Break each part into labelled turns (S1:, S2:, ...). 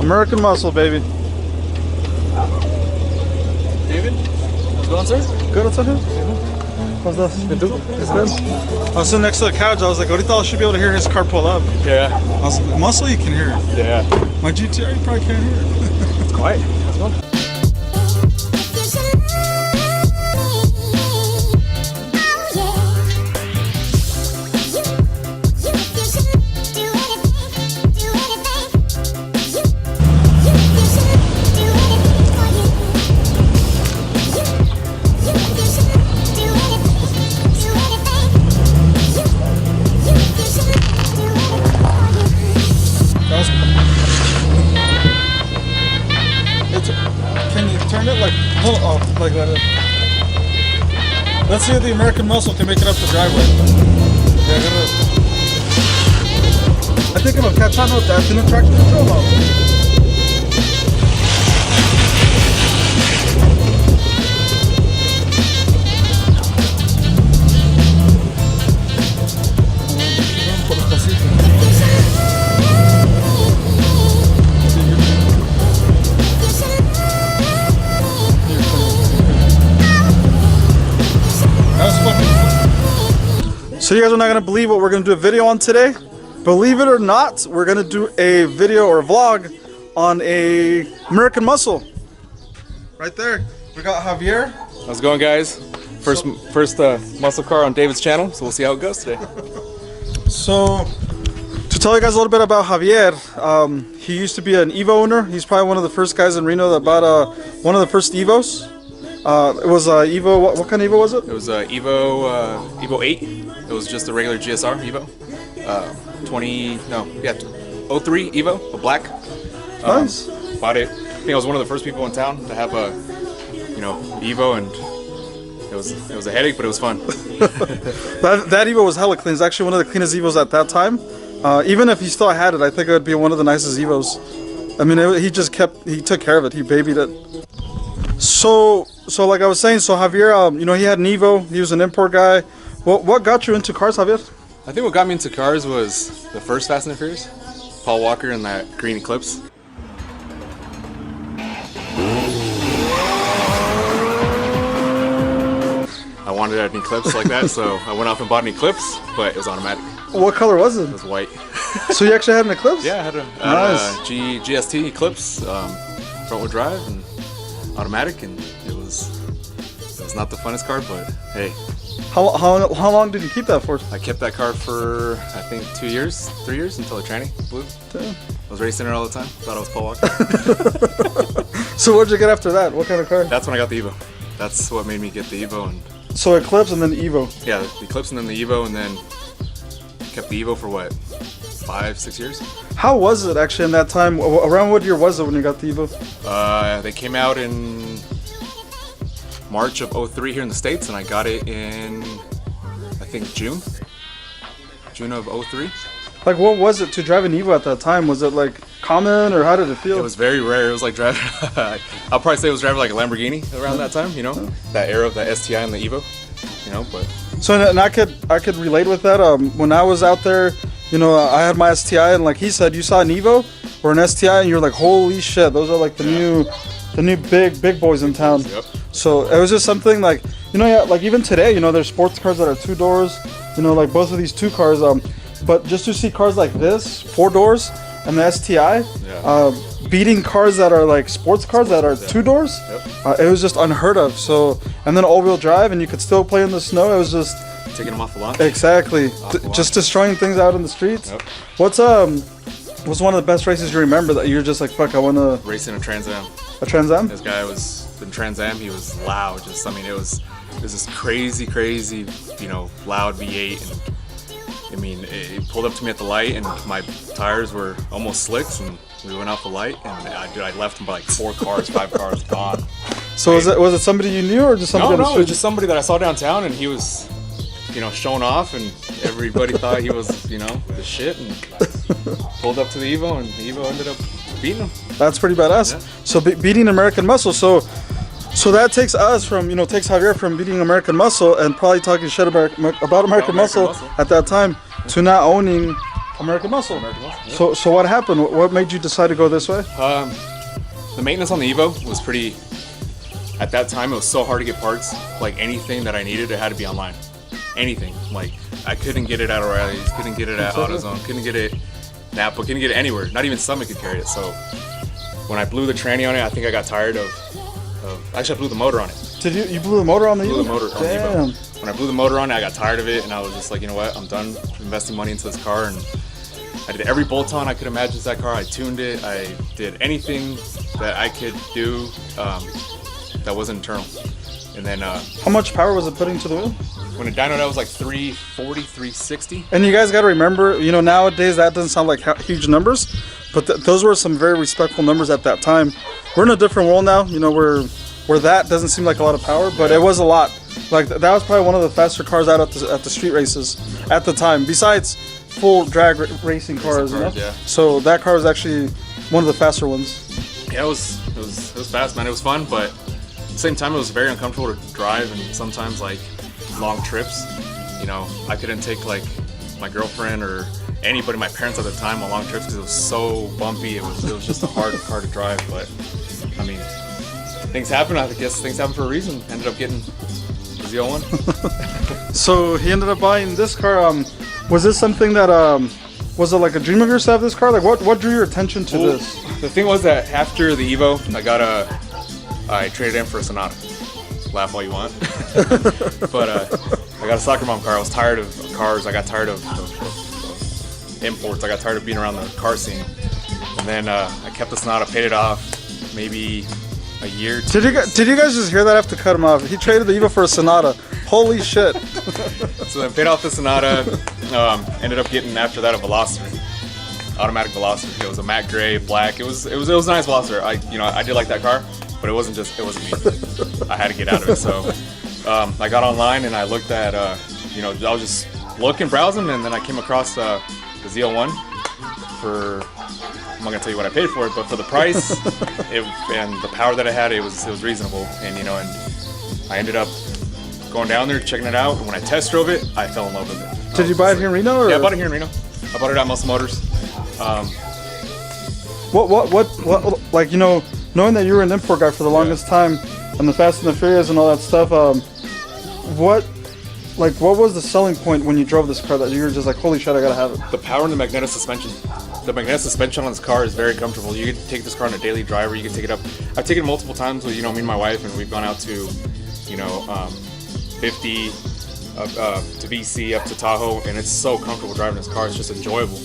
S1: American Muscle, baby.
S2: David, how's it going, sir?
S1: Good, what's up, here? How's that? It's good. I was sitting next to the couch. I was like, ahorita I should be able to hear his car pull up.
S2: Yeah.
S1: I was like, Muscle, you can hear it.
S2: Yeah.
S1: My GTR, you probably can't hear it.
S2: It's quiet. How's it going?
S1: Like that. Let's see if the American Muscle can make it up the driveway. I think I'm gonna catch on with that in the traction control mode. So you guys are not gonna believe what we're gonna do a video on today. Believe it or not, we're gonna do a video or a vlog on a American Muscle. Right there, we got Javier.
S2: How's it going, guys? First muscle car on David's channel, so we'll see how it goes today.
S1: So, to tell you guys a little bit about Javier, he used to be an Evo owner. He's probably one of the first guys in Reno that bought one of the first Evos. It was Evo. What kind of Evo was it?
S2: It was Evo 8. It was just a regular GSR Evo. 03 Evo, a black.
S1: Nice.
S2: Bought it. I think I was one of the first people in town to have a, Evo, and it was a headache, but it was fun.
S1: that Evo was hella clean. It's actually one of the cleanest Evos at that time. Even if he still had it, I think it would be one of the nicest Evos. I mean, he took care of it. He babied it. So like I was saying, so Javier, he had an Evo. He was an import guy. What got you into cars, Javier?
S2: I think what got me into cars was the first Fast and the Furious. Paul Walker and that green Eclipse. I wanted an Eclipse like that, so I went off and bought an Eclipse, but it was automatic.
S1: What color was it?
S2: It was white.
S1: So you actually had an Eclipse?
S2: Yeah, I had a GST Eclipse, front wheel drive and automatic, and it was not the funnest car, but hey.
S1: How long did you keep that for?
S2: I kept that car for, I think, 3 years until the tranny blew. Damn. I was racing it all the time. Thought I was Paul Walker.
S1: So what'd you get after that? What kind of car?
S2: That's when I got the Evo. That's what made me get the Evo. And
S1: so Eclipse and then the Evo.
S2: Yeah, the Eclipse and then the Evo, and then kept the Evo for what, 5-6 years?
S1: How was it actually in that time? Around what year was it when you got the Evo?
S2: They came out in March of 03 here in the States, and I got it in, I think, June of 03.
S1: Like, what was it to drive an Evo at that time? Was it like common, or how did it feel?
S2: It was very rare. It was like driving, I'll probably say it was driving like a Lamborghini around that time, that era of the STI and the Evo, but.
S1: So, and I could relate with that. When I was out there, I had my STI, and like he said, you saw an Evo or an STI, and you're like, holy shit, those are like the new big boys in town.
S2: Yep.
S1: So it was just something like, like even today, there's sports cars that are 2 doors, like both of these 2 cars. But just to see cars like this, 4 doors, and the STI, beating cars that are like sports cars that are 2 doors, it was just unheard of. So, and then all-wheel drive, and you could still play in the snow. It was just
S2: taking them off the lawn.
S1: Exactly, just destroying things out in the streets.
S2: Yep.
S1: What's one of the best races you remember that you're just like, fuck, I wanna
S2: racing a Trans Am.
S1: A Trans Am?
S2: This guy was in Trans Am. He was loud. It was this crazy, loud V8, and it pulled up to me at the light, and my tires were almost slicks, and we went off the light, and I left him by like 4 cars, 5 cars gone.
S1: So was it somebody you knew, or just somebody?
S2: No, it was just somebody that I saw downtown, and he was, showing off, and everybody thought he was, the shit, and pulled up to the Evo, and the Evo ended up beating him.
S1: That's pretty badass. Yeah. So beating American Muscle. So that takes us from, takes Javier from beating American Muscle and probably talking shit about American Muscle at that time to not owning American Muscle.
S2: American Muscle. Yeah.
S1: So what happened? What made you decide to go this way?
S2: The maintenance on the Evo was pretty. At that time, it was so hard to get parts. Like anything that I needed, it had to be online. Anything. Like I couldn't get it at O'Reilly's, couldn't get it at AutoZone, couldn't get it Napa, couldn't get it anywhere. Not even Summit could carry it. So when I blew the tranny on it, I think I got tired of actually, I blew the motor on it.
S1: Did you blew the motor on the Evo?
S2: Blew the motor on the
S1: Damn.
S2: Evo. When I blew the motor on it, I got tired of it, and I was just like, you know what? I'm done investing money into this car, and I did every bolt-on I could imagine to that car. I tuned it. I did anything that I could do that wasn't internal. And then
S1: how much power was it putting to the wheel?
S2: when it dynoed, I was like 340, 360.
S1: And you guys got to remember, you know, nowadays that doesn't sound like huge numbers, but those were some very respectful numbers at that time. We're in a different world now, you know, where that doesn't seem like a lot of power, but it was a lot. Like that was probably one of the faster cars out at the street races at the time, besides full drag racing cars, you know?
S2: Yeah.
S1: So that car was actually one of the faster ones.
S2: Yeah, it was fast, man. It was fun, but at the same time, it was very uncomfortable to drive, and sometimes like long trips. You know, I couldn't take like my girlfriend or anybody, my parents at the time, on long trips because it was so bumpy. It was just a hard car to drive. But I mean, things happen. I guess things happen for a reason. Ended up getting the ZL1.
S1: So he ended up buying this car. Was this something that was it like a dream of yours to have this car? Like what drew your attention to this?
S2: The thing was that after the Evo, I traded in for a Sonata. Laugh all you want. But I got a soccer mom car. I was tired of cars. I got tired of imports. I got tired of being around the car scene. And then I kept the Sonata, paid it off, maybe a year.
S1: Did you guys just hear that? I have to cut him off. He traded the Evo for a Sonata. Holy shit.
S2: So then paid off the Sonata. Ended up getting after that a Veloster. Automatic Veloster. It was a matte gray, black. It was a nice Veloster. I did like that car, but it wasn't me. I had to get out of it. So I got online and I looked at I was just looking, browsing, and then I came across the ZL1 for, I'm not gonna tell you what I paid for it, but for the price and the power that I had, it was reasonable. And and I ended up going down there, checking it out. And when I test drove it, I fell in love with it.
S1: Did you buy it here in Reno? Or?
S2: Yeah, I bought it here in Reno. I bought it at Muscle Motors.
S1: What like, you know, knowing that you were an import guy for the longest time and the Fast and the Furious and all that stuff, what was the selling point when you drove this car that you were just like, holy shit, I gotta have it?
S2: The power and the magnetic suspension. The magnetic suspension on this car is very comfortable. You can take this car on a daily driver. You can take it up. I've taken it multiple times with me and my wife, and we've gone out to 50 to BC up to Tahoe, and it's so comfortable driving this car. It's just enjoyable.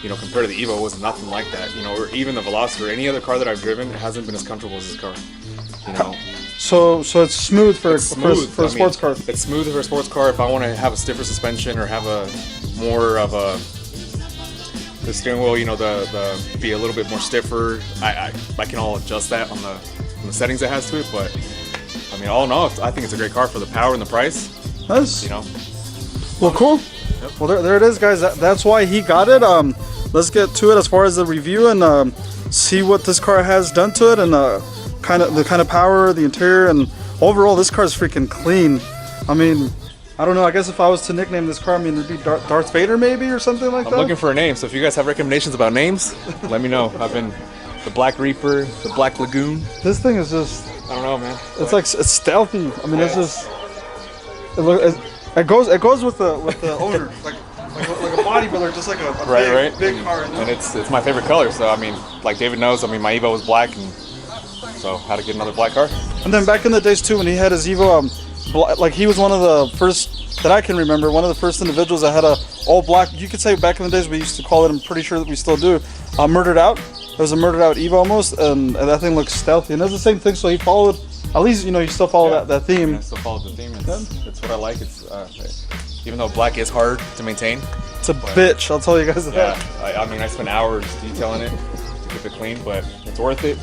S2: Compared to the Evo, it was nothing like that. Or even the Veloster, or any other car that I've driven, it hasn't been as comfortable as this car.
S1: So it's smooth for a sports car.
S2: It's smooth for a sports car. If I want to have a stiffer suspension or have a more of the steering wheel, the be a little bit more stiffer, I can all adjust that on the settings it has to it. But I mean, all in all, I think it's a great car for the power and the price.
S1: Nice. Well, cool. Yep. Well, there it is, guys. That's why he got it. Let's get to it as far as the review and see what this car has done to it and the kind of power, the interior, and overall, this car is freaking clean. I mean, I don't know. I guess if I was to nickname this car, I mean, it'd be Darth Vader maybe or something like that.
S2: I'm looking for a name, so if you guys have recommendations about names, let me know. I've been the Black Reaper, the Black Lagoon.
S1: This thing is just,
S2: I don't know, man.
S1: It's like, it's stealthy. I mean, it's just, it goes with the owner, like a bodybuilder, just like a big car.
S2: And it's my favorite color. So I mean, like David knows, I mean, my Evo was black, and so how to get another black car. And
S1: then back in the days too, when he had his Evo, like he was one of the first that I can remember, one of the first individuals that had a all black. You could say back in the days we used to call it. I'm pretty sure that we still do. Murdered Out. It was a murdered out Evo almost, and that thing looks stealthy. And it's the same thing. So he followed. At least you still follow that theme.
S2: I still follow the theme. It's what I like. It's even though black is hard to maintain.
S1: It's a bitch. I'll tell you guys that.
S2: Yeah, I mean, I spent hours detailing it to keep it clean, but it's worth it.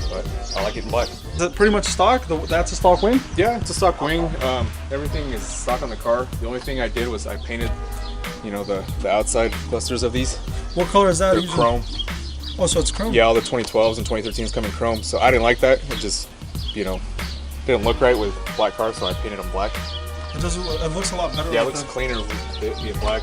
S2: But I like it in black.
S1: Is it pretty much stock? That's a stock wing?
S2: Yeah, it's a stock wing. Everything is stock on the car. The only thing I did was I painted, the outside clusters of these.
S1: What color is that?
S2: They're chrome.
S1: Oh, so it's chrome?
S2: Yeah, all the 2012s and 2013s come in chrome. So I didn't like that. It just, didn't look right with black cars, so I painted them black.
S1: It looks a lot better.
S2: Yeah, it looks cleaner with it being black.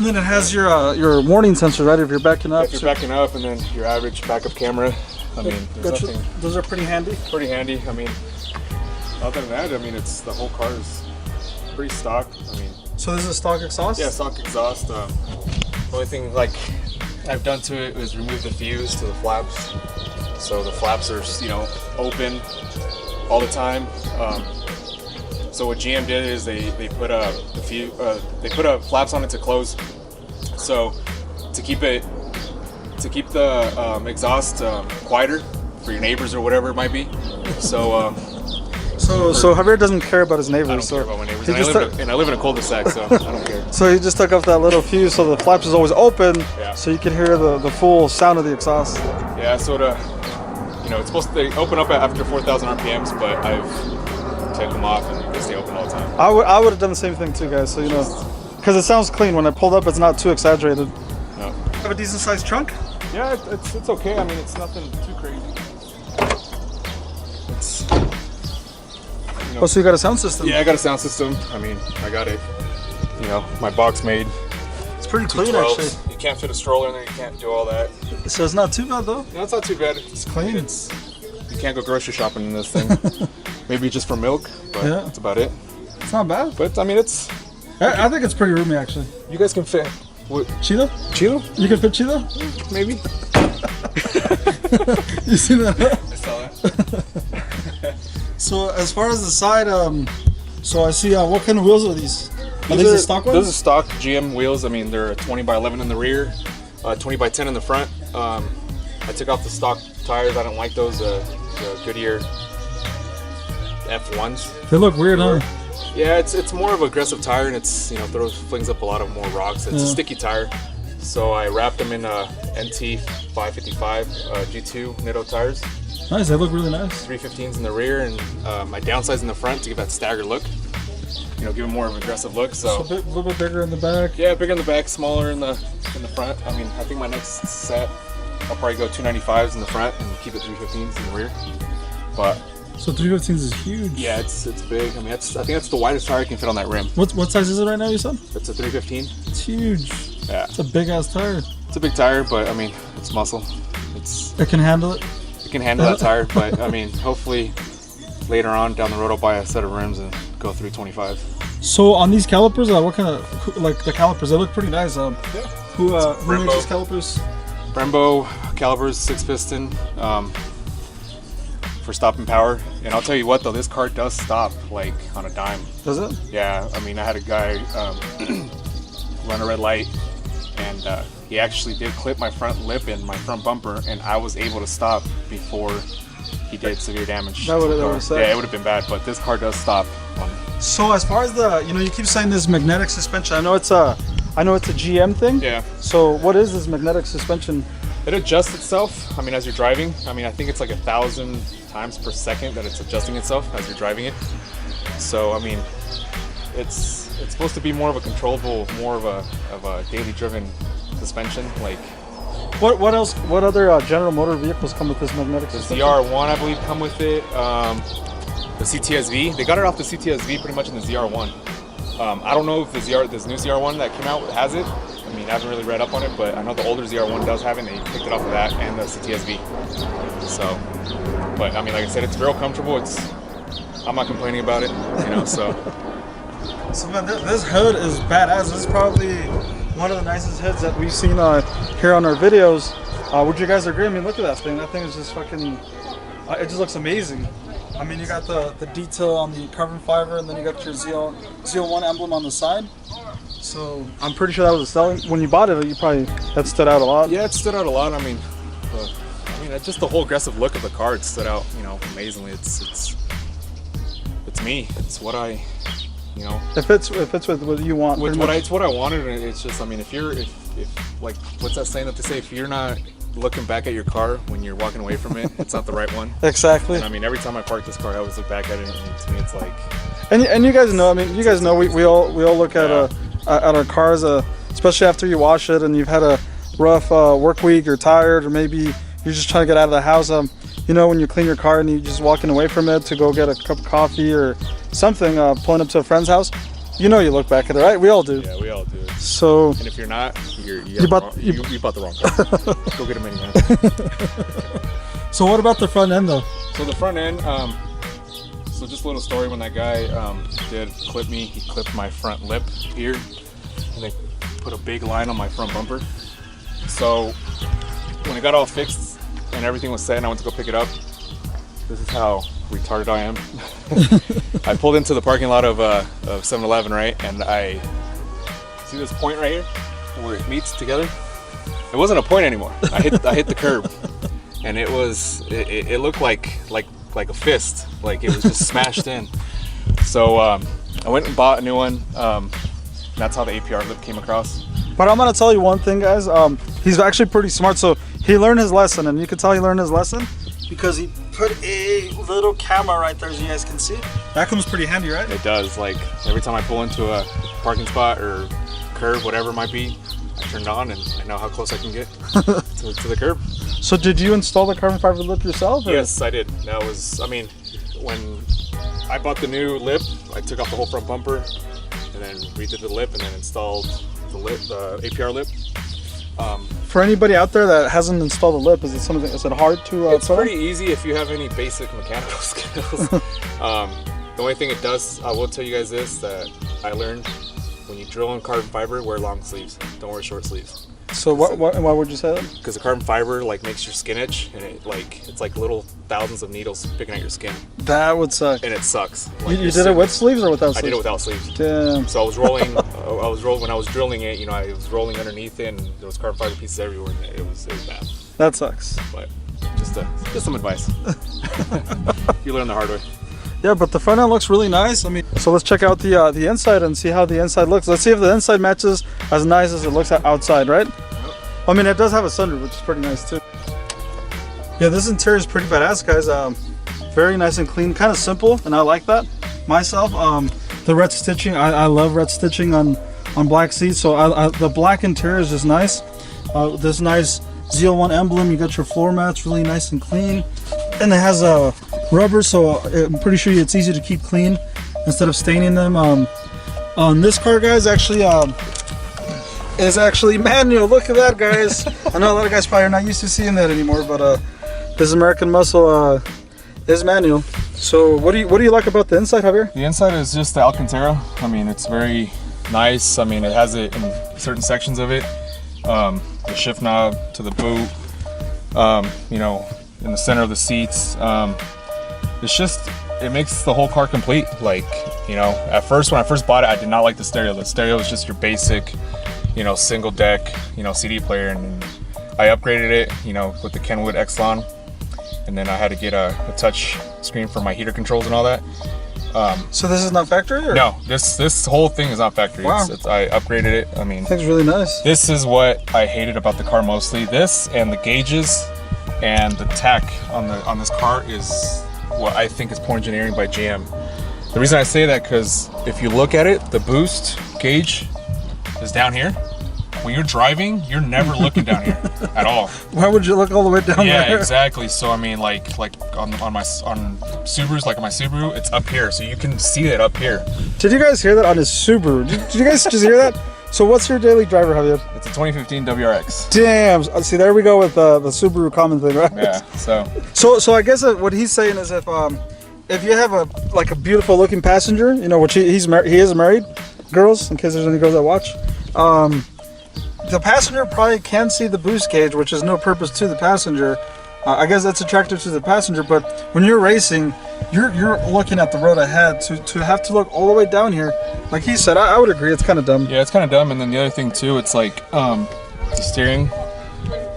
S1: And then it has your warning sensor, right? If you're backing up.
S2: If you're backing up, and then your average backup camera. I mean, there's nothing.
S1: Those are pretty handy.
S2: Pretty handy. I mean, other than that, I mean, it's the whole car is pretty stock. I mean.
S1: So this is stock exhaust?
S2: Yeah, stock exhaust. The only thing like I've done to it is remove the fuse to the flaps. So the flaps are, you know, open all the time. So what GM did is they put flaps on it to close. So to keep the exhaust quieter for your neighbors or whatever it might be. So
S1: so Javier doesn't care about his neighbors.
S2: I don't care about my neighbors. And I live in a cul-de-sac, so I don't care.
S1: So he just took off that little fuse, so the flaps is always open,
S2: Yeah.
S1: so you can hear the full sound of the exhaust.
S2: Yeah, so you know, it's supposed to open up after 4,000 RPMs, but I've taken them off and they stay open all the time.
S1: I would have done the same thing too, guys. So you know, because it sounds clean when I pulled up, it's not too exaggerated.
S2: No.
S1: Have a decent sized trunk.
S2: Yeah, it's okay. I mean, it's nothing too crazy. It's. You know,
S1: Oh, so you got a sound system?
S2: Yeah, I got a sound system. I mean, I got it. You know, my box made.
S1: It's pretty clean
S2: 212s.
S1: actually.
S2: You can't fit a stroller in there. You can't do all that.
S1: So it's not too bad though.
S2: No, it's not too bad. It's
S1: clean.
S2: You can't go grocery shopping in this thing. Maybe just for milk, but
S1: Yeah.
S2: that's about it.
S1: It's not bad.
S2: But I mean, it's.
S1: I think it's pretty roomy actually.
S2: You guys can fit. What?
S1: Cheeto?
S2: Chilo?
S1: You can fit Cheeto?
S2: Maybe.
S1: You see that?
S2: I saw that.
S1: So as far as the side, so I see what kind of wheels are these? Are these the stock ones?
S2: Those are stock GM wheels. I mean, they're 20 by 11 in the rear, 20 by 10 in the front. I took off the stock tires. I don't like those. The Goodyear F1s.
S1: They look weird, huh?
S2: Yeah, it's more of an aggressive tire, and it's, you know, flings up a lot of more rocks. It's a sticky tire. So I wrapped them in NT 555 G2 Nitto tires.
S1: Nice, they look really nice.
S2: 315s in the rear, and my downsides in the front to give that staggered look. You know, give it more of an aggressive look. So
S1: a little bit bigger in the back.
S2: Yeah, bigger in the back, smaller in the front. I mean, I think my next set, I'll probably go 295s in the front and keep it 315s in the rear. But
S1: so 315s is huge.
S2: yeah, it's big. I mean, I think that's the widest tire I can fit on that rim.
S1: What size is it right now, you said?
S2: It's a 315.
S1: It's huge.
S2: Yeah,
S1: It's a big ass tire.
S2: it's a big tire, but I mean, it's muscle.
S1: It can handle it.
S2: It can handle that tire, but I mean, hopefully later on down the road I'll buy a set of rims and go 325.
S1: So on these calipers, what kind of, like the calipers, they look pretty nice. Who makes these calipers?
S2: Brembo calipers, 6-piston, for stopping power. And I'll tell you what though, this car does stop like on a dime.
S1: Does it?
S2: Yeah, I mean, I had a guy run a red light, and he actually did clip my front lip and my front bumper, and I was able to stop before he did severe damage.
S1: That would have said.
S2: Yeah, it would have been bad, but this car does stop.
S1: So as far as you keep saying this magnetic suspension, I know it's a GM thing.
S2: Yeah.
S1: So what is this magnetic suspension?
S2: It adjusts itself. I mean, as you're driving. I mean, I think it's like 1,000 times per second that it's adjusting itself as you're driving it. So I mean, it's supposed to be more of a controllable, more of a daily driven suspension. Like
S1: what else? What other General Motor vehicles come with this magnetic
S2: the
S1: suspension?
S2: ZR1, I believe, come with it. The CTSV, they got it off the CTSV pretty much in the ZR1. I don't know if this new ZR1 that came out has it. I mean, I haven't really read up on it, but I know the older ZR1 does have it, and they picked it off of that and the CTSV. So, but I mean, like I said, it's real comfortable. I'm not complaining about it, you know, so.
S1: So man, this hood is badass. This is probably one of the nicest hoods that we've seen here on our videos. Would you guys agree? I mean, look at that thing. That thing is just fucking, it just looks amazing. I mean, you got the detail on the carbon fiber, and then you got your ZL1 emblem on the side. So I'm pretty sure that was a selling. When you bought it, that stood out a lot.
S2: Yeah, it stood out a lot. I mean, just the whole aggressive look of the car, it stood out, you know, amazingly. It's me. It's what I, you know.
S1: It fits with what you want.
S2: It's what I wanted, and it's just, I mean, if like, what's that saying that they say? If you're not looking back at your car when you're walking away from it, it's not the right one.
S1: Exactly.
S2: And I mean, every time I park this car, I always look back at it, and to me, it's like.
S1: And you guys know. I mean, you guys know we all look at our cars, especially after you wash it and you've had a rough work week, you're tired, or maybe you're just trying to get out of the house. You know, when you clean your car and you're just walking away from it to go get a cup of coffee or something, pulling up to a friend's house, you know, you look back at it, right? We all do.
S2: Yeah, we all do.
S1: So.
S2: And if you're not, you bought the wrong car. Go get a minivan.
S1: So what about the front end though?
S2: So the front end, so just a little story. When that guy did clip me, he clipped my front lip here, and they put a big line on my front bumper. So when it got all fixed and everything was set and I went to go pick it up, this is how retarded I am. I pulled into the parking lot of 7-Eleven, right? And I see this point right here where it meets together. It wasn't a point anymore. I hit the curb, and it looked like a fist, like it was just smashed in. So I went and bought a new one. That's how the APR lip came across.
S1: But I'm gonna tell you one thing, guys. He's actually pretty smart. So he learned his lesson, and you can tell he learned his lesson because he put a little camera right there, as you guys can see. That comes pretty handy, right?
S2: It does. Like every time I pull into a parking spot or curb, whatever it might be, I turn it on and I know how close I can get to the curb.
S1: So did you install the carbon fiber lip yourself? Or?
S2: Yes, I did. That was, I mean, when I bought the new lip, I took off the whole front bumper and then redid the lip and then installed the lip, APR lip.
S1: For anybody out there that hasn't installed the lip, is it hard to
S2: It's pretty easy if you have any basic mechanical skills. The only thing it does, I will tell you guys this, that I learned: when you drill in carbon fiber, wear long sleeves. Don't wear short sleeves.
S1: So why would you say that?
S2: Because the carbon fiber like makes your skin itch, and it's like little thousands of needles picking at your skin.
S1: That would suck.
S2: And it sucks. Like
S1: you did it with sleeves or without sleeves?
S2: I did it without sleeves.
S1: Damn.
S2: So I was rolling. When I was drilling it, I was rolling underneath it, and there was carbon fiber pieces everywhere. And it was bad.
S1: That sucks.
S2: But just some advice. You learn the hard way.
S1: Yeah, but the front end looks really nice. I mean, so let's check out the inside and see how the inside looks. Let's see if the inside matches as nice as it looks outside, right? Yep. I mean, it does have a sunroof, which is pretty nice too. Yeah, this interior is pretty badass, guys. Very nice and clean, kind of simple, and I like that myself. The red stitching, I love red stitching on black seats. So the black interior is just nice. This nice ZL1 emblem. You got your floor mats, really nice and clean, and it has a rubber, so I'm pretty sure it's easy to keep clean instead of staining them. On this car, guys, is actually manual. Look at that, guys. I know a lot of guys probably are not used to seeing that anymore, but this American Muscle is manual. So what do you like about the inside, Javier?
S2: The inside is just the Alcantara. I mean, it's very nice. I mean, it has it in certain sections of it. The shift knob to the boot. In the center of the seats. It makes the whole car complete. Like, at first, when I first bought it, I did not like the stereo. The stereo was just your basic, single deck, CD player, and I upgraded it, with the Kenwood Exelon, and then I had to get a touch screen for my heater controls and all that.
S1: So this is not factory? Or?
S2: No, this whole thing is not factory.
S1: Wow.
S2: I upgraded it. I mean,
S1: it's really nice.
S2: This is what I hated about the car mostly. This and the gauges and the tech on this car is what I think is poor engineering by GM. The reason I say that, because if you look at it, the boost gauge is down here. When you're driving, you're never looking down here at all.
S1: Why would you look all the way down there?
S2: Yeah, exactly. So I mean, like on Subarus, like on my Subaru, it's up here, so you can see it up here.
S1: Did you guys hear that on his Subaru? Did you guys just hear that? So what's your daily driver, Javier?
S2: It's a 2015 WRX.
S1: Damn. See, there we go with the Subaru common thing, right?
S2: Yeah.
S1: So I guess what he's saying is if you have a beautiful looking passenger, which he is married, girls, in case there's any girls that watch, the passenger probably can see the boost gauge, which is no purpose to the passenger. I guess that's attractive to the passenger, but when you're racing, you're looking at the road ahead. To have to look all the way down here, like he said, I would agree, it's kind of dumb.
S2: Yeah, it's kind of dumb. And then the other thing too, it's like the steering,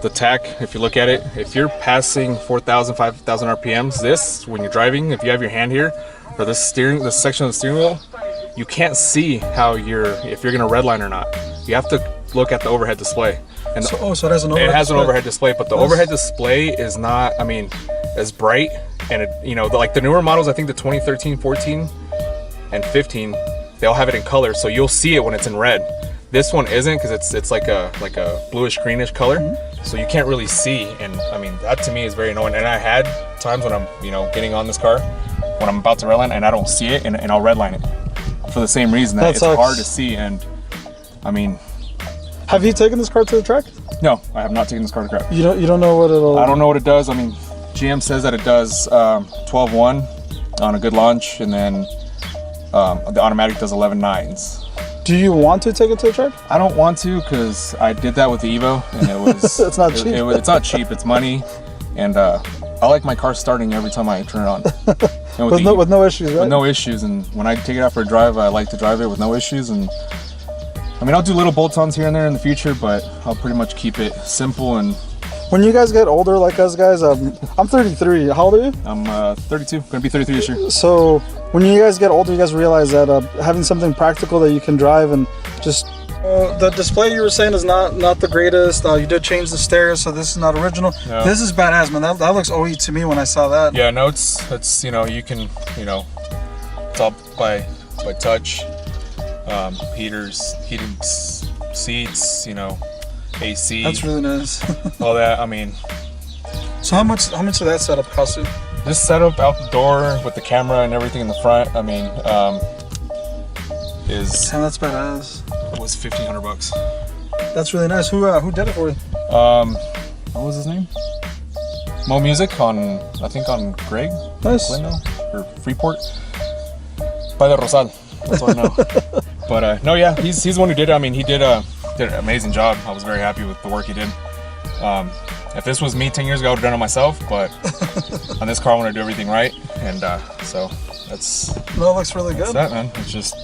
S2: the tach. If you look at it, if you're passing 4,000, 5,000 RPMs, when you're driving, if you have your hand here, or this section of the steering wheel, you can't see if you're gonna redline or not. You have to look at the overhead display. And
S1: so it has an overhead display.
S2: It has an overhead display, but the overhead display is not, as bright. And the newer models, I think the 2013, 14, and 15, they all have it in color, so you'll see it when it's in red. This one isn't, because it's like a bluish greenish color, so you can't really see. And that to me is very annoying. And I had times when I'm getting on this car when I'm about to redline and I don't see it, and I'll redline it for the same reason that it's hard to see. And
S1: Have you taken this car to the track?
S2: No, I have not taken this car to track.
S1: You don't know what it'll.
S2: I don't know what it does. I mean, GM says that it does 12.1 on a good launch, and then the automatic does 11.9s.
S1: Do you want to take it to the track?
S2: I don't want to because I did that with the Evo, and it was
S1: it's not cheap.
S2: It's not cheap. It's money, and I like my car starting every time I turn it on. And
S1: with no issues, right?
S2: With no issues, and when I take it out for a drive, I like to drive it with no issues. And I mean, I'll do little bolt-ons here and there in the future, but I'll pretty much keep it simple. And
S1: when you guys get older, like us guys, I'm 33. How old are you?
S2: I'm 32. Gonna be 33 this year.
S1: So when you guys get older, you guys realize that having something practical that you can drive and just the display you were saying is not the greatest. You did change the stereo, so this is not original.
S2: No.
S1: This is badass, man. That looks OE to me when I saw that.
S2: Yeah, no, it's you know, you can, you know, it's all by touch. Heaters, heated seats, you know, AC.
S1: That's really nice.
S2: All that. I mean,
S1: so how much did that setup cost you?
S2: This setup out the door with the camera and everything in the front, I mean,
S1: Damn, that's badass.
S2: It was $1,500.
S1: That's really nice. Who did it for you?
S2: What was his name? Mo Music on, I think on Greg.
S1: Nice.
S2: Glendale or Freeport. By the Rosal. That's all I know. But no, yeah, he's the one who did it. I mean, he did an amazing job. I was very happy with the work he did. If this was me 10 years ago, I would have done it myself, but on this car, I want to do everything right. And so that's...
S1: No, it looks really good.
S2: That's that, man. It's just...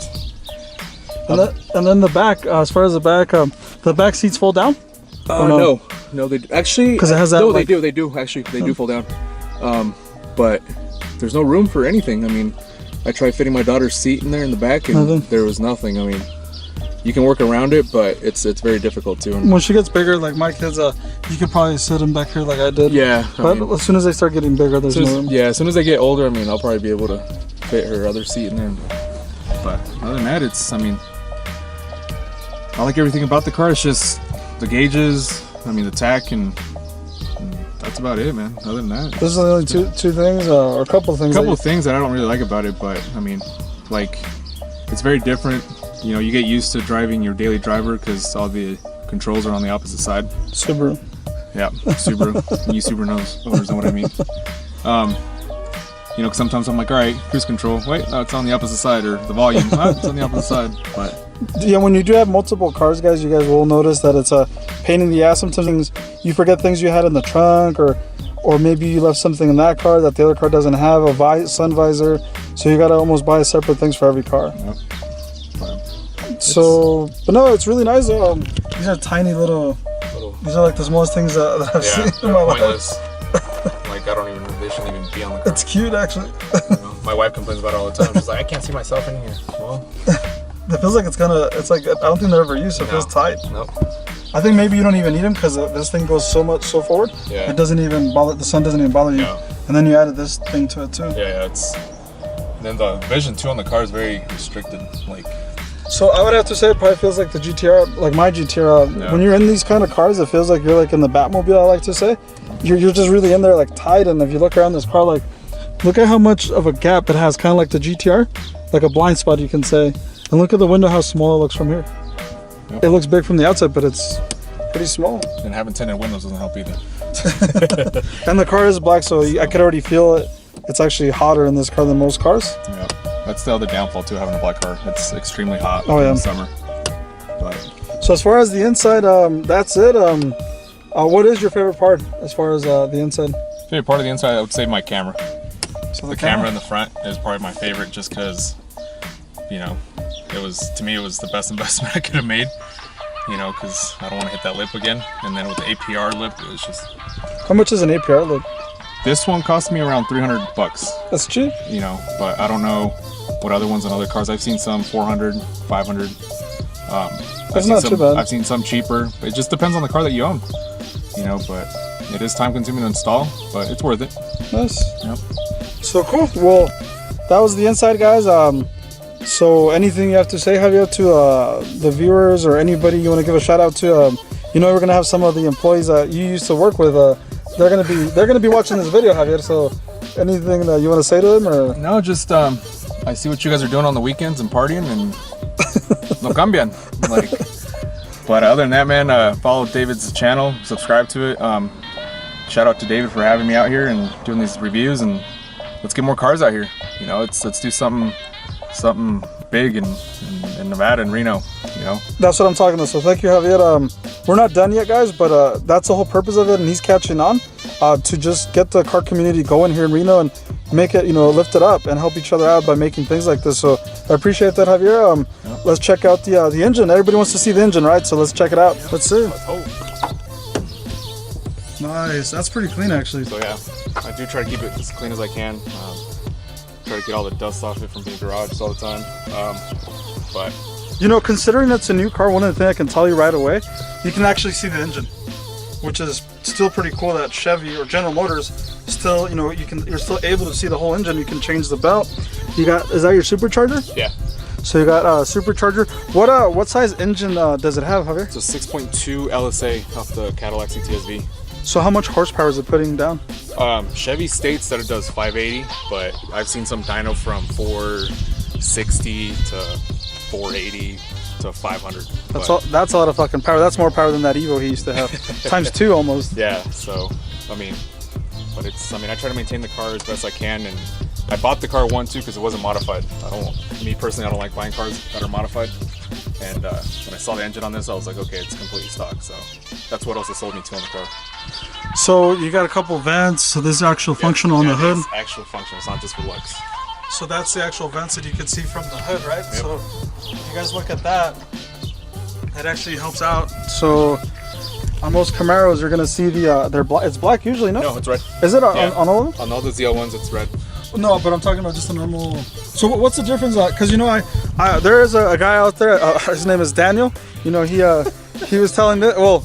S1: And then the back, as far as the back seats fold down?
S2: No, they actually... Because
S1: it has that...
S2: No, they do. Actually, they do fold down. But there's no room for anything. I mean, I tried fitting my daughter's seat in there in the back, and there was nothing. I mean, you can work around it, but it's very difficult to. And
S1: when she gets bigger, like my kids, you could probably sit them back here like I did.
S2: Yeah.
S1: But as soon as they start getting bigger, there's no room.
S2: Yeah, as soon as they get older, I mean, I'll probably be able to fit her other seat in there. But other than that, I mean, I like everything about the car. It's just the gauges, I mean, the tach, and that's about it, man. Other than that,
S1: this is the only two things, or a couple of things.
S2: A couple of things that I don't really like about it, but I mean, like, it's very different. You know, you get used to driving your daily driver because all the controls are on the opposite side.
S1: Subaru.
S2: Yeah, Subaru. You Subaru owners know what I mean. You know, cause sometimes I'm like, all right, cruise control. Wait, no, it's on the opposite side, or the volume. It's on the opposite side. But
S1: yeah, when you do have multiple cars, guys, you guys will notice that it's a pain in the ass. Sometimes you forget things you had in the trunk, or maybe you left something in that car that the other car doesn't have, a sun visor. So you gotta almost buy separate things for every car.
S2: Yep.
S1: So, but no, it's really nice. These are tiny little. These are like the smallest things that I've seen in my life.
S2: Like, I don't even know, they shouldn't even be on the car.
S1: It's cute, actually.
S2: You know, my wife complains about it all the time. She's like, I can't see myself in here. Well,
S1: it feels like it's like, I don't think they're ever used, so it feels tight.
S2: Nope.
S1: I think maybe you don't even need them because this thing goes so forward.
S2: Yeah.
S1: It doesn't even bother, the sun doesn't even bother you.
S2: No.
S1: And then you added this thing to it too.
S2: Yeah, then the vision too on the car is very restricted. Like,
S1: so I would have to say it probably feels like the GTR, like my GTR.
S2: Yeah.
S1: When you're in these kind of cars, it feels like you're like in the Batmobile, I like to say. You're just really in there like tight, and if you look around this car, like, look at how much of a gap it has, kind of like the GTR, like a blind spot you can say. And look at the window, how small it looks from here. Yep. It looks big from the outside, but it's pretty small.
S2: And having tinted windows doesn't help either.
S1: And the car is black, so I could already feel it. It's actually hotter in this car than most cars.
S2: Yeah, that's the other downfall too, having a black car. It's extremely hot in the summer. But
S1: so as far as the inside, that's it. What is your favorite part as far as the inside?
S2: Favorite part of the inside, I would say my camera.
S1: So
S2: the camera in the front is probably my favorite, just because, you know, to me it was the best investment I could have made. You know, because I don't want to hit that lip again. And then with the APR lip, it was just...
S1: How much is an APR lip?
S2: This one cost me around $300.
S1: That's cheap.
S2: You know, but I don't know what other ones on other cars. I've seen some 400, 500.
S1: That's not too bad.
S2: I've seen some cheaper. It just depends on the car that you own. You know, but it is time consuming to install, but it's worth it.
S1: Nice.
S2: Yep.
S1: So cool. Well, that was the inside, guys. So anything you have to say, Javier, to the viewers or anybody you want to give a shout out to? You know, we're gonna have some of the employees that you used to work with. They're gonna be watching this video, Javier. So anything that you want to say to them, or
S2: no? Just I see what you guys are doing on the weekends and partying, and no cambian. Like, But other than that, man, follow David's channel, subscribe to it. Shout out to David for having me out here and doing these reviews, and let's get more cars out here. You know, let's do something big in Nevada and Reno. You know,
S1: that's what I'm talking about. So thank you, Javier. We're not done yet, guys, but that's the whole purpose of it, and he's catching on to just get the car community going here in Reno and make it, you know, lift it up and help each other out by making things like this. So I appreciate that, Javier. Let's check out the engine. Everybody wants to see the engine, right? So let's check it out. Let's see.
S2: Let's hope.
S1: Nice. That's pretty clean, actually.
S2: So yeah, I do try to keep it as clean as I can. Try to get all the dust off it from being garages all the time. But
S1: you know, considering it's a new car, one of the things I can tell you right away, you can actually see the engine, which is still pretty cool. That Chevy or General Motors still, you know, you're still able to see the whole engine. You can change the belt. You got, is that your supercharger?
S2: Yeah.
S1: So you got a supercharger. What size engine does it have, Javier?
S2: It's a 6.2 LSA off the Cadillac CTS-V.
S1: So how much horsepower is it putting down?
S2: Chevy states that it does 580, but I've seen some dyno from 460 to 480 to 500.
S1: That's a lot of fucking power. That's more power than that Evo he used to have, times 2 almost.
S2: Yeah. So I mean, but I try to maintain the car as best I can, and I bought the car too because it wasn't modified. Me personally, I don't like buying cars that are modified. And when I saw the engine on this, I was like, okay, it's completely stock. So that's what also sold me to on the car.
S1: So you got a couple vents. So this is actual functional on the hood.
S2: It's actual function. It's not just for looks.
S1: So that's the actual vents that you can see from the hood, right?
S2: Yep.
S1: So if you guys look at that, it actually helps out. So on most Camaros, you're gonna see it's black usually, no?
S2: No, it's red.
S1: Is it on all of them?
S2: On all the ZL1s, it's red.
S1: No, but I'm talking about just a normal. So what's the difference? Because you know, there is a guy out there. His name is Daniel. You know, he was telling me. Well,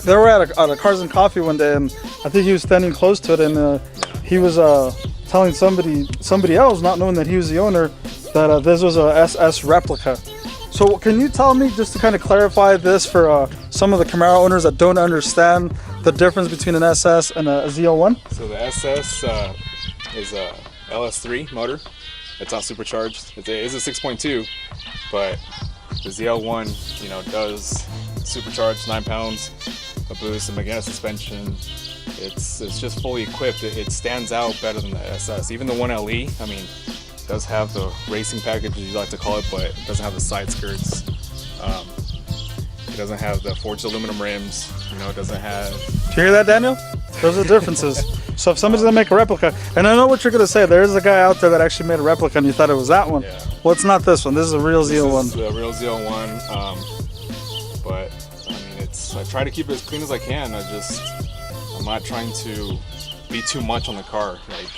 S1: they were at a Cars and Coffee one day, and I think he was standing close to it, and he was telling somebody else, not knowing that he was the owner, that this was a SS replica. So can you tell me, just to kind of clarify this for some of the Camaro owners that don't understand the difference between an SS and a ZL1?
S2: So the SS is a LS3 motor. It's not supercharged. It is a 6.2, but the ZL1, you know, does supercharged 9 pounds, a boost, a magnetic suspension. It's just fully equipped. It stands out better than the SS. Even the 1LE, I mean, does have the racing package, as you like to call it, but it doesn't have the side skirts. It doesn't have the forged aluminum rims. You know, it doesn't have.
S1: Do you hear that, Daniel? Those are the differences. So if somebody's gonna make a replica, and I know what you're gonna say, there is a guy out there that actually made a replica, and you thought it was that one.
S2: Yeah.
S1: Well, it's not this one. This is a real ZL1.
S2: This is a real ZL1. But I mean, I try to keep it as clean as I can. I'm not trying to be too much on the car. Like,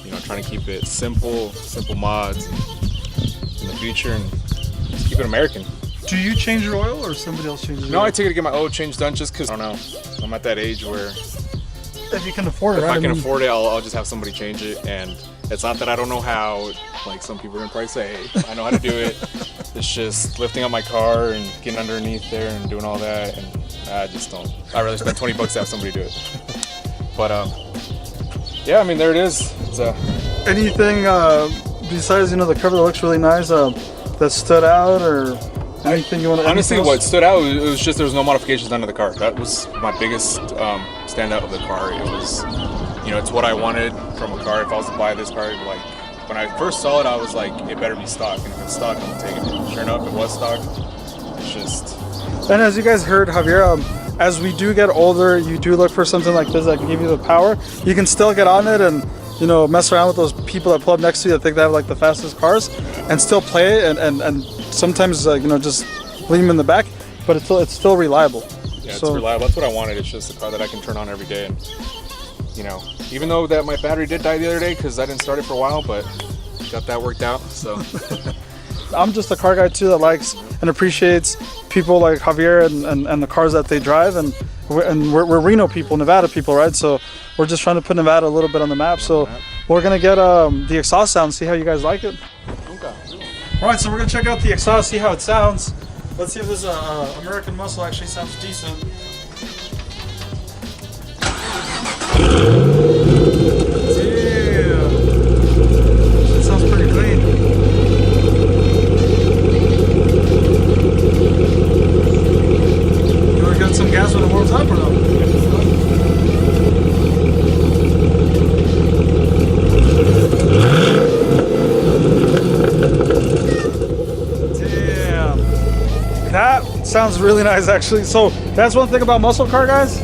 S2: you know, trying to keep it simple mods in the future, and just keep it American.
S1: Do you change your oil, or somebody else changes your
S2: No,
S1: oil?
S2: I take it to get my oil change done just because, I don't know, I'm at that age where
S1: if you can afford it,
S2: if
S1: right?
S2: I can afford it, I'll just have somebody change it. And it's not that I don't know how, like some people are gonna probably say, hey, I know how to do it. It's just lifting up my car and getting underneath there and doing all that, and I just don't. I'd rather spend $20 to have somebody do it. But yeah, I mean, there it is. It's
S1: anything besides, you know, the cover that looks really nice that stood out, or anything you want to?
S2: Honestly, what stood out, it was just there was no modifications done to the car. That was my biggest standout of the car. It was, you know, it's what I wanted from a car. If I was to buy this car, like when I first saw it, I was like, it better be stock, and if it's stock, I'm taking it. Sure enough, it was stock. It's just.
S1: And as you guys heard, Javier, as we do get older, you do look for something like this that can give you the power. You can still get on it and, you know, mess around with those people that pull up next to you that think they have like the fastest cars, and still play it, and sometimes you know, just leave them in the back, but it's still reliable.
S2: Yeah, it's reliable. That's what I wanted. It's just a car that I can turn on every day, and you know, even though that my battery did die the other day because I didn't start it for a while, but got that worked out. So
S1: I'm just a car guy too that likes and appreciates people like Javier and the cars that they drive, and we're Reno people, Nevada people, right? So we're just trying to put Nevada a little bit on the map. So we're gonna get the exhaust sound, see how you guys like it.
S2: okay.
S1: All right, so we're gonna check out the exhaust, see how it sounds. Let's see if this American Muscle actually sounds decent. Damn, it sounds pretty clean. some gas when it warms up or no? Damn. That sounds really nice actually. So that's one thing about muscle car guys.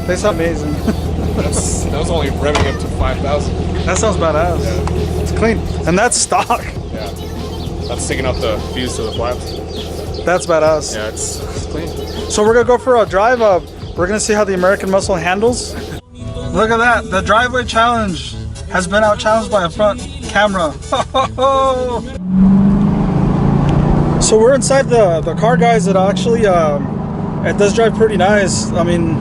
S1: They sound amazing.
S2: That was only revving up to 5,000.
S1: That sounds badass.
S2: Yeah.
S1: It's clean. And that's stock.
S2: Yeah. That's taking off the fuse to the flaps.
S1: That's badass.
S2: Yeah, it's clean.
S1: So we're gonna go for a drive. We're gonna see how the American Muscle handles. Look at that. The driveway challenge has been out challenged by a front camera. So we're inside the car, guys. It actually it does drive pretty nice. I mean,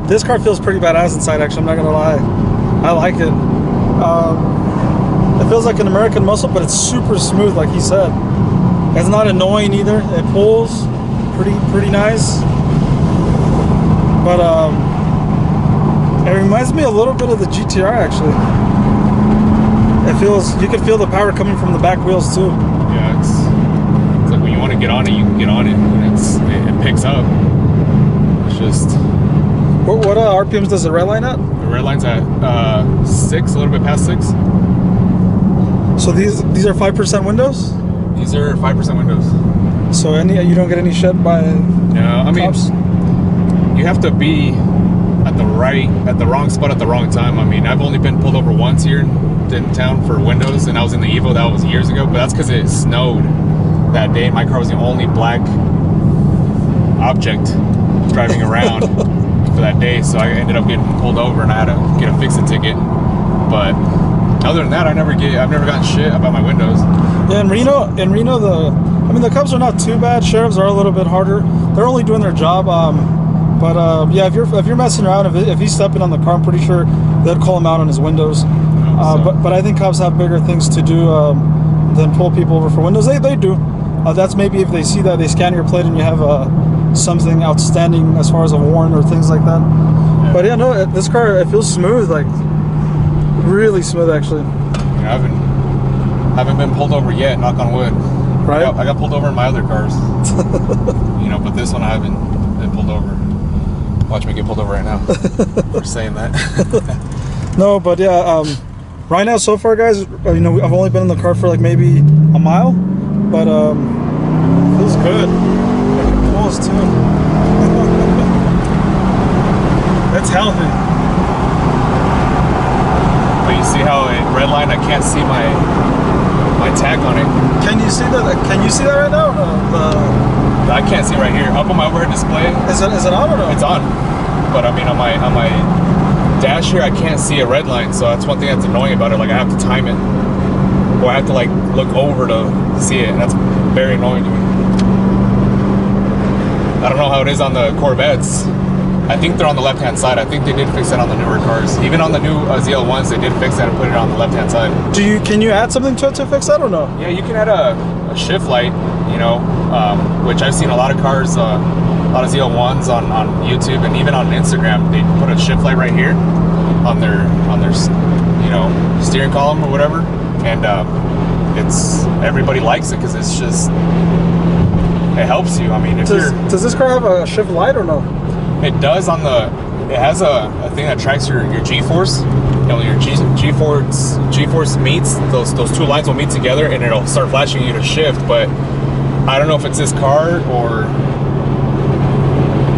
S1: this car feels pretty badass inside. Actually, I'm not gonna lie. I like it. It feels like an American Muscle, but it's super smooth, like he said. It's not annoying either. It pulls pretty nice. But it reminds me a little bit of the GTR actually. It feels, you can feel the power coming from the back wheels too.
S2: Yeah, it's like when you want to get on it, you can get on it, and it picks up. It's just.
S1: What RPMs does the red line at?
S2: The red line's at 6, a little bit past 6.
S1: So these are 5% windows?
S2: These are 5% windows.
S1: So you don't get any shed by
S2: No, I mean,
S1: cops?
S2: you have to be at the wrong spot at the wrong time. I mean, I've only been pulled over once here in town for windows, and I was in the Evo. That was years ago, but that's because it snowed that day. My car was the only black object driving around for that day, so I ended up getting pulled over, and I had to get a fix-it ticket. But other than that, I've never gotten shit about my windows.
S1: Yeah, in Reno, the cops are not too bad. Sheriffs are a little bit harder. They're only doing their job. Yeah, if you're messing around, if he's stepping on the car, I'm pretty sure they'd call him out on his windows. But I think cops have bigger things to do than pull people over for windows. They do. That's maybe if they see that they scan your plate and you have something outstanding as far as a warrant or things like that. Yeah. But yeah, no, this car, it feels smooth, like really smooth actually.
S2: Yeah, I haven't been pulled over yet, knock on wood.
S1: Right.
S2: I got pulled over in my other cars. But this one I haven't been pulled over. Watch me get pulled over right now for saying that.
S1: No, but yeah, right now so far, guys, I've only been in the car for like maybe a mile, but feels good. It pulls too. That's healthy.
S2: But you see how it redlined? I can't see my tag on it.
S1: Can you see that? Can you see that right now?
S2: I can't see right here. Up on my overhead display.
S1: Is it on or no?
S2: It's on. But I mean, on my dash here, I can't see a red line. So that's one thing that's annoying about it. Like I have to time it, or I have to like look over to see it, and that's very annoying to me. I don't know how it is on the Corvettes. I think they're on the left-hand side. I think they did fix that on the newer cars. Even on the new ZL1s, they did fix that and put it on the left-hand side.
S1: Can you add something to it to fix that or no?
S2: Yeah, you can add a shift light, which I've seen a lot of cars, a lot of ZL1s on YouTube and even on Instagram. They put a shift light right here on their steering column or whatever, and everybody likes it because it's just, it helps you. I mean,
S1: does this car have a shift light or no?
S2: It does it has a thing that tracks your G-force. Your G-force meets, those two lines will meet together and it'll start flashing you to shift. But I don't know if it's this car or,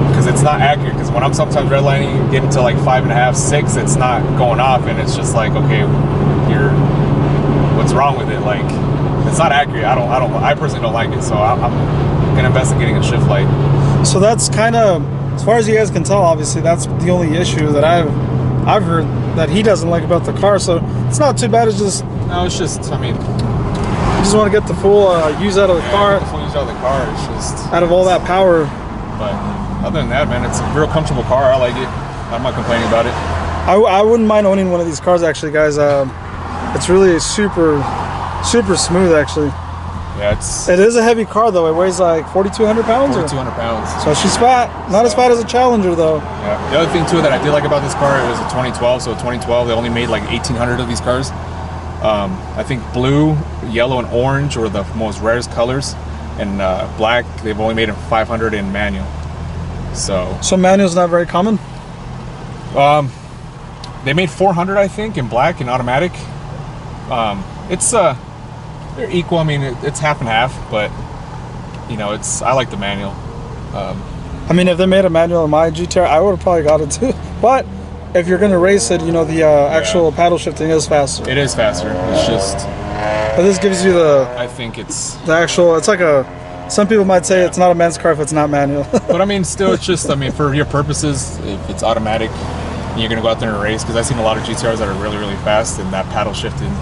S2: because it's not accurate. Because when I'm sometimes redlining, getting to like 5.5, 6, it's not going off, and it's just like, okay, what's wrong with it? Like, it's not accurate. I personally don't like it, so I'm gonna invest in getting a shift light.
S1: So that's kind of, as far as you guys can tell, obviously that's the only issue that I've heard that he doesn't like about the car. So it's not too bad. It's just,
S2: no, it's just, I mean,
S1: you just want to get the full use out of the car.
S2: The full use out of the car. It's just
S1: out of all that power.
S2: But other than that, man, it's a real comfortable car. I like it. I'm not complaining about it.
S1: I wouldn't mind owning one of these cars actually, guys. It's really super smooth actually.
S2: Yeah,
S1: it is a heavy car though. It weighs like 4,200 pounds.
S2: 4,200 pounds.
S1: So she's fat. Not as fat as a Challenger though.
S2: Yeah. The other thing too that I did like about this car, it was a 2012. So 2012, they only made like 1,800 of these cars. I think blue, yellow, and orange were the most rarest colors, and black they've only made them 500 in manual. So
S1: manual's not very common.
S2: They made 400, I think, in black and automatic. It's they're equal. I mean, it's half and half, but you know, I like the manual.
S1: I mean, if they made a manual in my GTR, I would have probably got it too. But if you're gonna race it, you know, the actual paddle shifting is faster.
S2: It is faster. It's just.
S1: But this gives you the.
S2: I think it's
S1: the actual. It's like a. Some people might say it's not a men's car if it's not manual.
S2: But I mean, still, it's just. I mean, for your purposes, if it's automatic, and you're gonna go out there and race, because I've seen a lot of GTRs that are really, really fast, and that paddle shifting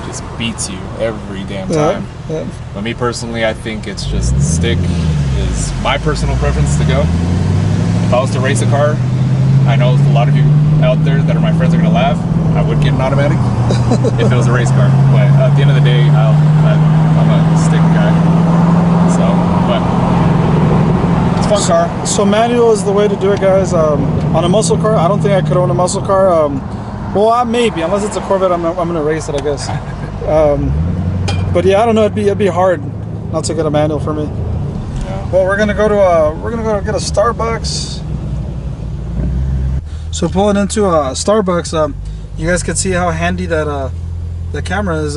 S2: just beats you every damn time.
S1: Yeah.
S2: But me personally, I think it's just stick is my personal preference to go. If I was to race a car, I know a lot of you out there that are my friends are gonna laugh. I would get an automatic if it was a race car. But at the end of the day, I'm a stick guy. So, but it's a fun car.
S1: So manual is the way to do it, guys. On a muscle car, I don't think I could own a muscle car. Well, maybe, unless it's a Corvette, I'm gonna race it, I guess. But yeah, I don't know. It'd be hard not to get a manual for me. Yeah. Well, we're gonna go get a Starbucks. So pulling into a Starbucks, you guys can see how handy that the camera is.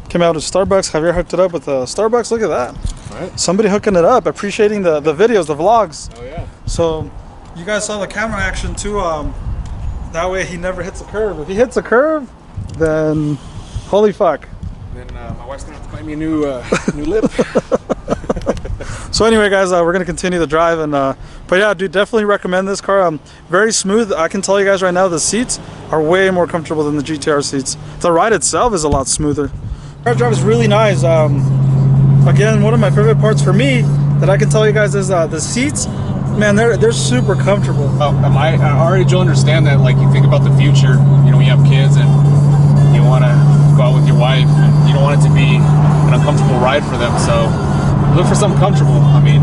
S1: Came out of Starbucks. Javier hooked it up with Starbucks. Look at that.
S2: Right.
S1: Somebody hooking it up, appreciating the videos, the vlogs.
S2: Oh yeah.
S1: So you guys saw the camera action too. That way he never hits a curve. If he hits a curve, then holy fuck.
S2: Then my wife's gonna have to find me a new lip.
S1: So anyway, guys, we're gonna continue the drive, and but yeah, dude, definitely recommend this car. Very smooth. I can tell you guys right now, the seats are way more comfortable than the GTR seats. The ride itself is a lot smoother. Car drive is really nice. Again, one of my favorite parts for me that I can tell you guys is the seats. Man, they're super comfortable.
S2: I already do understand that. Like, you think about the future. You know, when you have kids and you want to go out with your wife, and you don't want it to be an uncomfortable ride for them. So look for something comfortable. I mean,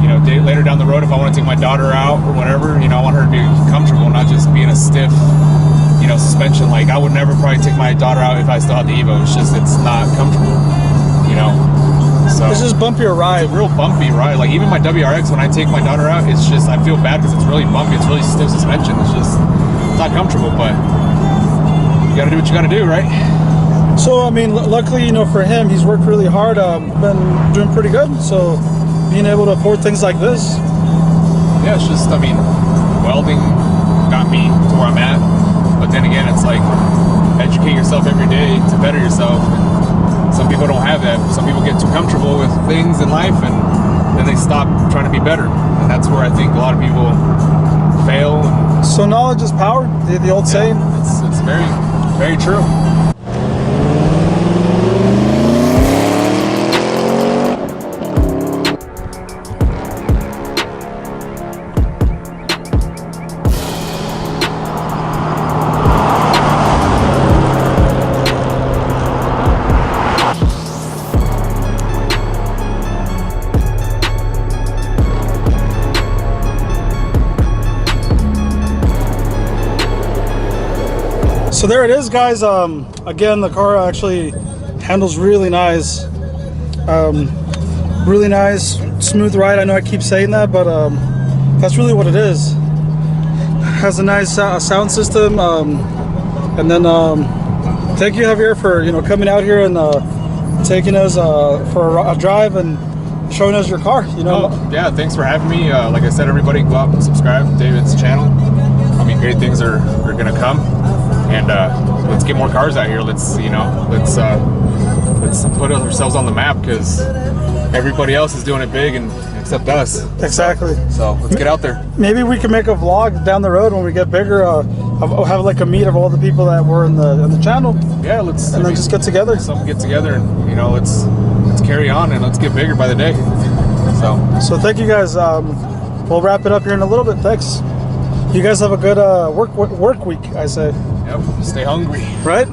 S2: you know, later down the road, if I want to take my daughter out or whatever, you know, I want her to be comfortable, not just be in a stiff, you know, suspension. Like, I would never probably take my daughter out if I still had the Evo. It's just, it's not comfortable, you know. So
S1: it's just bumpier ride.
S2: It's a real bumpy ride. Like, even my WRX, when I take my daughter out, it's just, I feel bad because it's really bumpy. It's really stiff suspension. It's just, it's not comfortable, but you got to do what you got to do, right?
S1: So, I mean, luckily, you know, for him, he's worked really hard, been doing pretty good. So, being able to afford things like this.
S2: Yeah, it's just, I mean, welding got me to where I'm at. But then again, it's like, educate yourself every day to better yourself. And some people don't have that. Some people get too comfortable with things in life, and then they stop trying to be better. And that's where I think a lot of people fail.
S1: So knowledge is power, the old saying.
S2: It's very, very true.
S1: So there it is, guys. Again, the car actually handles really nice. Really nice, smooth ride. I know I keep saying that, but that's really what it is. Has a nice sound system. And then thank you, Javier, for coming out here and taking us for a drive and showing us your car.
S2: Yeah, thanks for having me. Like I said, everybody go out and subscribe to David's channel. I mean, great things are gonna come. And let's get more cars out here. Let's put ourselves on the map, because everybody else is doing it big, and except us.
S1: Exactly.
S2: So let's get out there.
S1: Maybe we can make a vlog down the road when we get bigger. Have like a meet of all the people that were in the channel.
S2: Yeah, let's.
S1: Then just get together.
S2: Get together, and let's carry on, and let's get bigger by the day.
S1: So thank you guys. We'll wrap it up here in a little bit. Thanks. You guys have a good work week, I say.
S2: Yep. Stay hungry.
S1: Right?